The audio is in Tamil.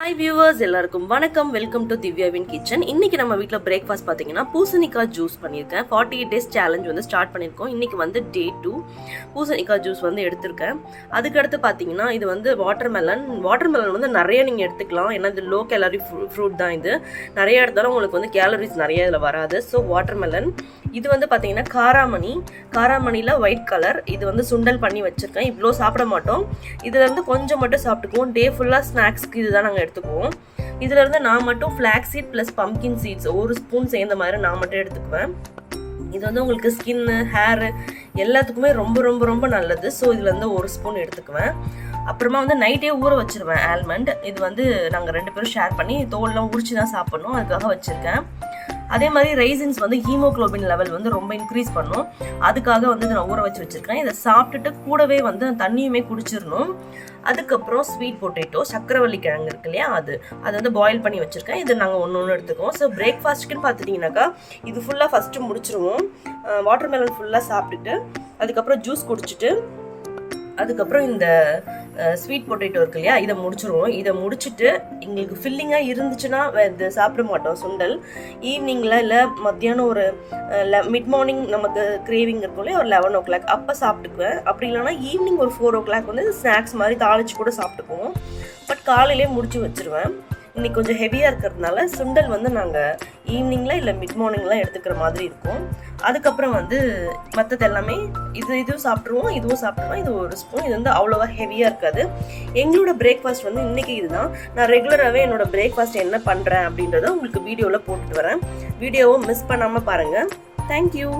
ஹாய் வியூவர்ஸ் எல்லாருக்கும் வணக்கம். வெல்கம் டு திவ்யாவின் கிச்சன். இன்னைக்கு நம்ம வீட்டில் பிரேக்ஃபாஸ்ட் பார்த்தீங்கன்னா பூசணிக்காய் ஜூஸ் பண்ணியிருக்கேன். 48 days சேலஞ்ச் வந்து ஸ்டார்ட் பண்ணியிருக்கோம். இன்னைக்கு வந்து டே 2. பூசணிக்காய் ஜூஸ் வந்து எடுத்திருக்கேன். அதுக்கடுத்து பார்த்தீங்கன்னா இது வந்து வாட்டர்மெலன் வந்து நிறைய நீங்கள் எடுத்துக்கலாம். ஏன்னா இது லோ கேலரி ஃப்ரூட் தான். இது நிறைய எடுத்தாலும் உங்களுக்கு வந்து கேலரிஸ் நிறைய இதில் வராது. So watermelon. இது வந்து பார்த்தீங்கன்னா காராமணியில் ஒயிட் கலர். இது வந்து சுண்டல் பண்ணி வச்சுருக்கேன். இவ்வளோ சாப்பிட மாட்டோம். இதுலேருந்து கொஞ்சம் மட்டும் சாப்பிட்டுக்குவோம். டே ஃபுல்லாக ஸ்நாக்ஸ்க்கு இதுதான் நாங்கள் எடுத்துக்குவோம். இதுல இருந்து நான் மட்டும் flax seed plus pumpkin seeds 1 spoon சேர்ந்த மாதிரி நான் மட்டும் எடுத்துக்குவேன். இது வந்து உங்களுக்கு ஸ்கின்னு ஹேர் எல்லாத்துக்குமே ரொம்ப ரொம்ப ரொம்ப நல்லது. ஸோ இதுல இருந்து 1 ஸ்பூன் எடுத்துக்குவேன். அப்புறமா வந்து நைட்டே ஊற வச்சிருவேன் ஆல்மண்ட். இது வந்து நாங்கள் 2 பேரும் ஷேர் பண்ணி தோல்லாம் உரிச்சு தான் சாப்பிடணும், அதுக்காக வச்சிருக்கேன். அதே மாதிரி ரைசின்ஸ் வந்து ஹீமோக்ளோபின் லெவல் வந்து ரொம்ப இன்க்ரீஸ் பண்ணும். அதுக்காக வந்து நான் ஊற வச்சிருக்கேன். இதை சாப்பிட்டுட்டு கூடவே வந்து தண்ணியுமே குடிச்சிடணும். அதுக்கப்புறம் ஸ்வீட் பொட்டேட்டோ, சக்கரவள்ளி கிழங்கு இருக்கு இல்லையா, அது வந்து பாயில் பண்ணி வச்சிருக்கேன். இது நாங்கள் ஒன்று எடுத்துக்குவோம். ஸோ பிரேக்ஃபாஸ்ட்டுக்குன்னு பார்த்துட்டிங்கனாக்கா இது ஃபுல்லாக ஃபஸ்ட்டு முடிச்சிருவோம். வாட்டர்மெலன் ஃபுல்லாக சாப்பிட்டுட்டு அதுக்கப்புறம் ஜூஸ் குடிச்சிட்டு அதுக்கப்புறம் இந்த ஸ்வீட் பொட்டேட்டோ இருக்கு இல்லையா, இதை முடிச்சிருவோம். இதை முடிச்சுட்டு எங்களுக்கு ஃபில்லிங்காக இருந்துச்சுன்னா இது சாப்பிட மாட்டோம் சுண்டல். ஈவினிங்கில் இல்லை மத்தியானம் ஒரு மிட் மார்னிங் நமக்கு கிரேவிங் இருக்கும் இல்லையா, ஒரு 11 o'clock அப்போ சாப்பிட்டுக்குவேன். அப்படி இல்லைனா ஈவினிங் ஒரு 4 o'clock வந்து ஸ்நாக்ஸ் மாதிரி தாளிச்சு கூட சாப்பிட்டுக்குவோம். பட் காலையிலே முடிச்சு வச்சுருவேன். இன்னைக்கு கொஞ்சம் ஹெவியாக இருக்கிறதுனால சுண்டல் வந்து நாங்கள் ஈவினிங்கில் இல்லை மிட் மார்னிங்லாம் எடுத்துக்கிற மாதிரி இருக்கும். அதுக்கப்புறம் வந்து மற்றது எல்லாமே இதுவும் சாப்பிட்ருவோம், இதுவும் சாப்பிட்ருவோம். இது 1 ஸ்பூன். இது வந்து அவ்வளோவா ஹெவியாக இருக்காது. எங்களோட பிரேக்ஃபாஸ்ட் வந்து இன்றைக்கி இதுதான். நான் ரெகுலராகவே என்னோட பிரேக்ஃபாஸ்ட் என்ன பண்ணுறேன் அப்படின்றத உங்களுக்கு வீடியோவில் போட்டுட்டு வரேன். வீடியோவை மிஸ் பண்ணாமல் பாருங்கள். தேங்க்யூ.